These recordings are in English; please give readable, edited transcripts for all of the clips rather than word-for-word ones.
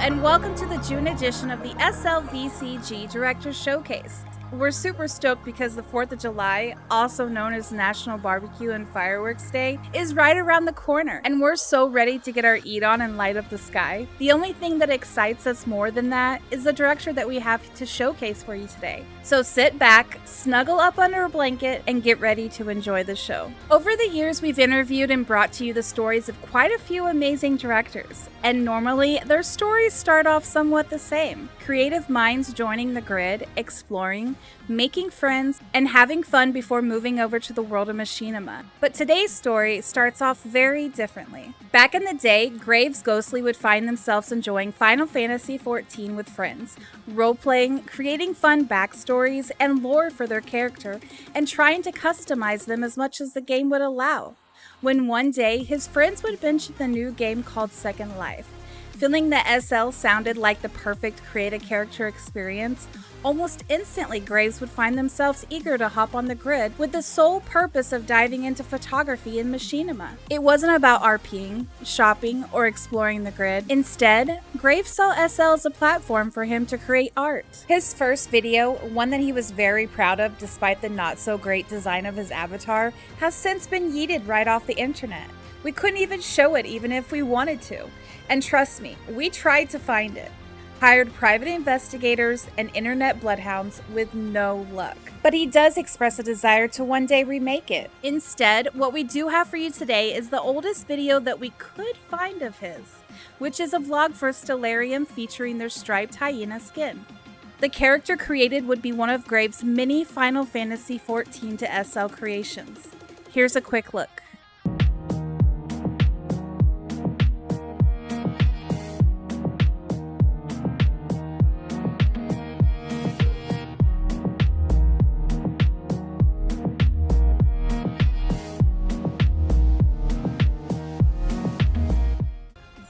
and welcome to the June edition of the SLVCG Director Showcase. We're super stoked because the 4th of July, also known as National Barbecue and Fireworks Day, is right around the corner, and we're so ready to get our eat on and light up the sky. The only thing that excites us more than that is the director that we have to showcase for you today. So sit back, snuggle up under a blanket, and get ready to enjoy the show. Over the years, we've interviewed and brought to you the stories of quite a few amazing directors, and normally their stories start off somewhat the same. Creative minds joining the grid, exploring, making friends, and having fun before moving over to the world of machinima. But today's story starts off very differently. Back in the day, Graves Ghostly would find themselves enjoying Final Fantasy XIV with friends, role-playing, creating fun backstories and lore for their character, and trying to customize them as much as the game would allow. When one day, his friends would mention the new game called SecondLife. Feeling that SL sounded like the perfect create a character experience, almost instantly Graves would find themselves eager to hop on the grid with the sole purpose of diving into photography and machinima. It wasn't about RPing, shopping, or exploring the grid. Instead, Graves saw SL as a platform for him to create art. His first video, one that he was very proud of despite the not so great design of his avatar, has since been yeeted right off the internet. We couldn't even show it even if we wanted to. And trust me, we tried to find it. Hired private investigators and internet bloodhounds with no luck. But he does express a desire to one day remake it. Instead, what we do have for you today is the oldest video that we could find of his, which is a vlog for Stellarium featuring their striped hyena skin. The character created would be one of Graves' many Final Fantasy XIV to SL creations. Here's a quick look.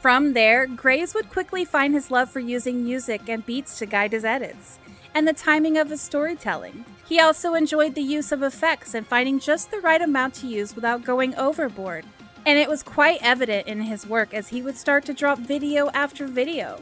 From there, Graves would quickly find his love for using music and beats to guide his edits, and the timing of his storytelling. He also enjoyed the use of effects and finding just the right amount to use without going overboard. And it was quite evident in his work as he would start to drop video after video.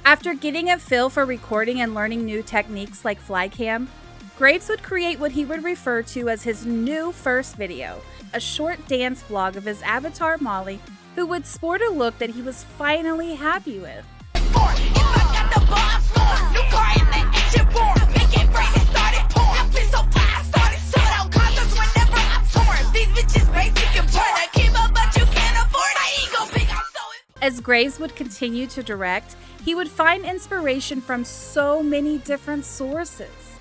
After getting a feel for recording and learning new techniques like flycam, Graves would create what he would refer to as his new first video, a short dance vlog of his avatar Molly, who would sport a look that he was finally happy with. As Graves would continue to direct, he would find inspiration from so many different sources.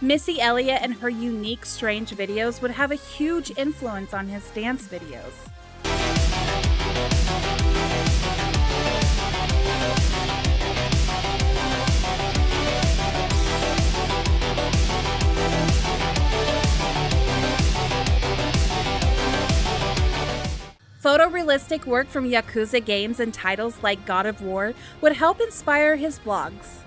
Missy Elliott and her unique, strange videos would have a huge influence on his dance videos. Photorealistic work from Yakuza games and titles like God of War would help inspire his vlogs.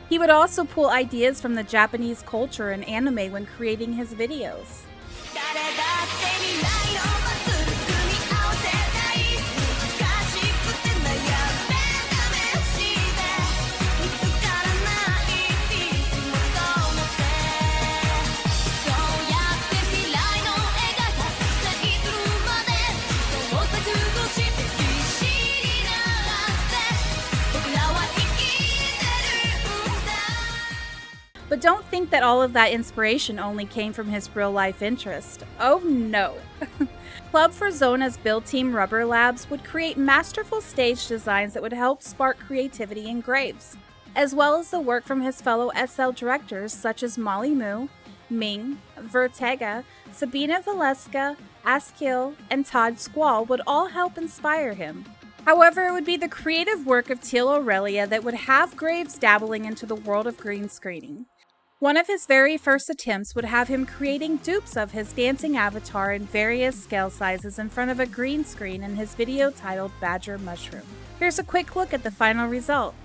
He would also pull ideas from the Japanese culture and anime when creating his videos. But don't think that all of that inspiration only came from his real-life interest. Oh no! Club for Zona's Build Team Rubber Labs would create masterful stage designs that would help spark creativity in Graves, as well as the work from his fellow SL directors such as Molly Moo, Ming, Vertega, Sabina Valeska, Askill, and Todd Squall would all help inspire him. However, it would be the creative work of Teal Aurelia that would have Graves dabbling into the world of green screening. One of his very first attempts would have him creating dupes of his dancing avatar in various scale sizes in front of a green screen in his video titled Badger Mushroom. Here's a quick look at the final result.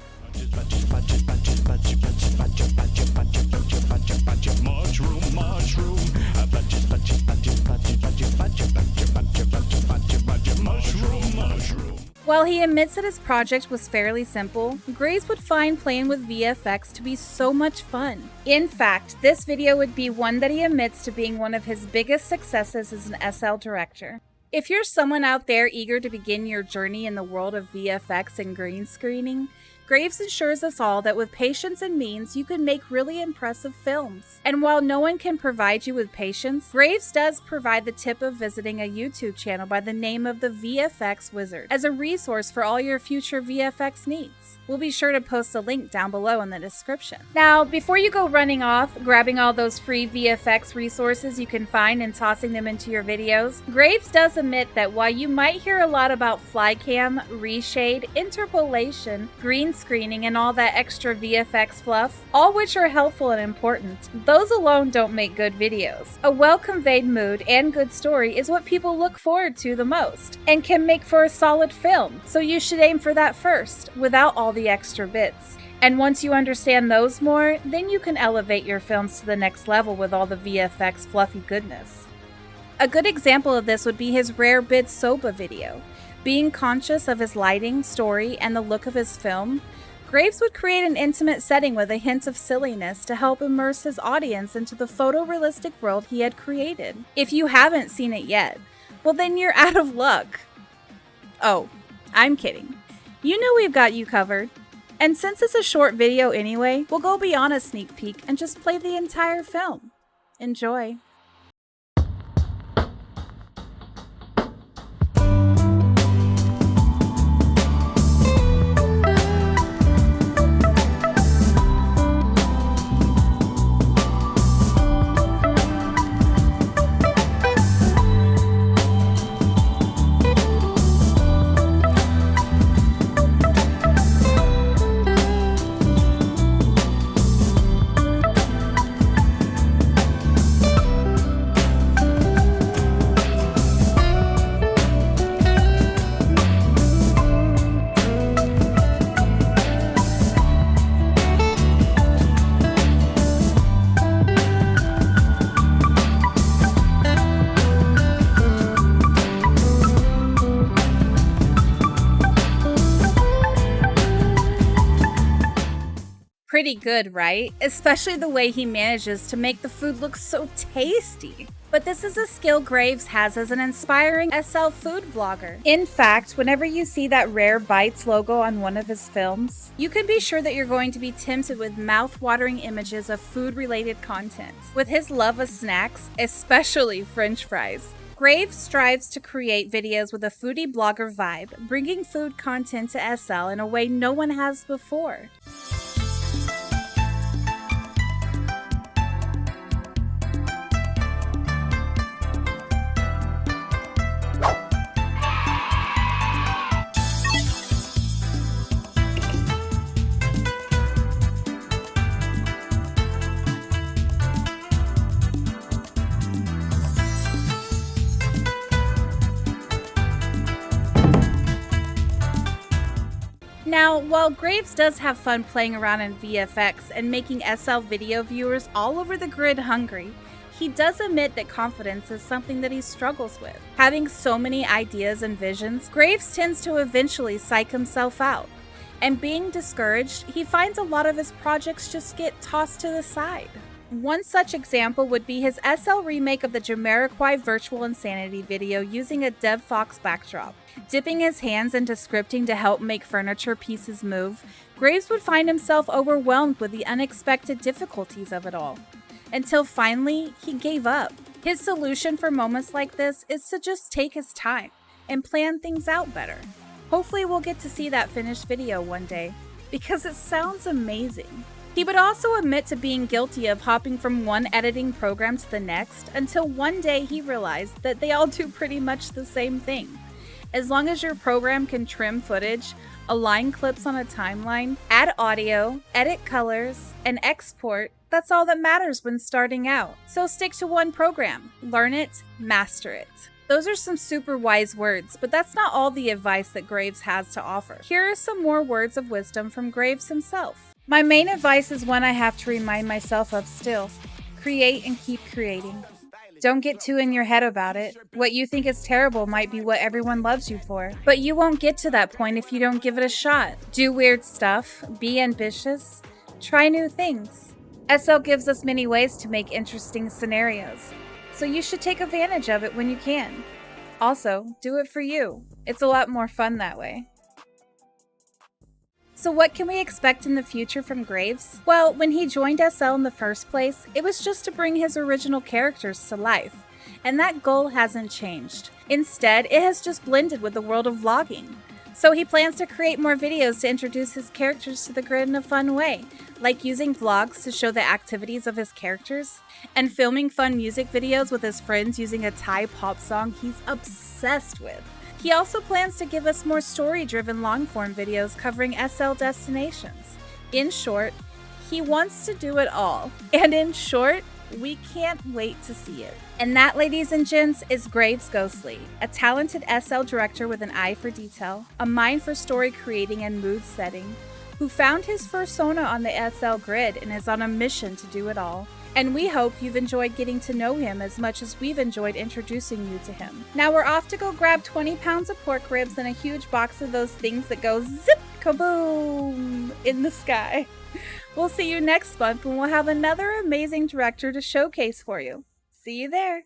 While he admits that his project was fairly simple, Graves would find playing with VFX to be so much fun. In fact, this video would be one that he admits to being one of his biggest successes as an SL director. If you're someone out there eager to begin your journey in the world of VFX and green screening, Graves assures us all that with patience and means, you can make really impressive films. And while no one can provide you with patience, Graves does provide the tip of visiting a YouTube channel by the name of the VFX Wizard as a resource for all your future VFX needs. We'll be sure to post a link down below in the description. Now, before you go running off, grabbing all those free VFX resources you can find and tossing them into your videos, Graves does admit that while you might hear a lot about flycam, reshade, interpolation, green screening, and all that extra VFX fluff, all which are helpful and important, those alone don't make good videos. A well-conveyed mood and good story is what people look forward to the most, and can make for a solid film, so you should aim for that first, without all the extra bits. And once you understand those more, then you can elevate your films to the next level with all the VFX fluffy goodness. A good example of this would be his Rare Bits Soba video. Being conscious of his lighting, story, and the look of his film, Graves would create an intimate setting with a hint of silliness to help immerse his audience into the photorealistic world he had created. If you haven't seen it yet, well then you're out of luck. Oh, I'm kidding. You know we've got you covered. And since it's a short video anyway, we'll go beyond a sneak peek and just play the entire film. Enjoy. Pretty good, right? Especially the way he manages to make the food look so tasty. But this is a skill Graves has as an inspiring SL food vlogger. In fact, whenever you see that Rare Bites logo on one of his films, you can be sure that you're going to be tempted with mouth-watering images of food-related content. With his love of snacks, especially French fries, Graves strives to create videos with a foodie blogger vibe, bringing food content to SL in a way no one has before. Now, while Graves does have fun playing around in VFX and making SL video viewers all over the grid hungry, he does admit that confidence is something that he struggles with. Having so many ideas and visions, Graves tends to eventually psych himself out. And being discouraged, he finds a lot of his projects just get tossed to the side. One such example would be his SL remake of the Jamiroquai Virtual Insanity video using a DevFox backdrop. Dipping his hands into scripting to help make furniture pieces move, Graves would find himself overwhelmed with the unexpected difficulties of it all. Until finally, he gave up. His solution for moments like this is to just take his time and plan things out better. Hopefully we'll get to see that finished video one day, because it sounds amazing. He would also admit to being guilty of hopping from one editing program to the next until one day he realized that they all do pretty much the same thing. As long as your program can trim footage, align clips on a timeline, add audio, edit colors, and export, that's all that matters when starting out. So stick to one program, learn it, master it. Those are some super wise words, but that's not all the advice that Graves has to offer. Here are some more words of wisdom from Graves himself. My main advice is one I have to remind myself of still. Create and keep creating. Don't get too in your head about it. What you think is terrible might be what everyone loves you for, but you won't get to that point if you don't give it a shot. Do weird stuff, be ambitious, try new things. SL gives us many ways to make interesting scenarios, so you should take advantage of it when you can. Also, do it for you. It's a lot more fun that way. So what can we expect in the future from Graves? Well, when he joined SL in the first place, it was just to bring his original characters to life, and that goal hasn't changed. Instead, it has just blended with the world of vlogging. So he plans to create more videos to introduce his characters to the grid in a fun way, like using vlogs to show the activities of his characters, and filming fun music videos with his friends using a Thai pop song he's obsessed with. He also plans to give us more story-driven long-form videos covering SL destinations. In short, he wants to do it all. And in short, we can't wait to see it. And that, ladies and gents, is Graves Ghostly, a talented SL director with an eye for detail, a mind for story creating and mood setting, who found his persona on the SL grid and is on a mission to do it all. And we hope you've enjoyed getting to know him as much as we've enjoyed introducing you to him. Now we're off to go grab 20 pounds of pork ribs and a huge box of those things that go zip kaboom in the sky. We'll see you next month when we'll have another amazing director to showcase for you. See you there.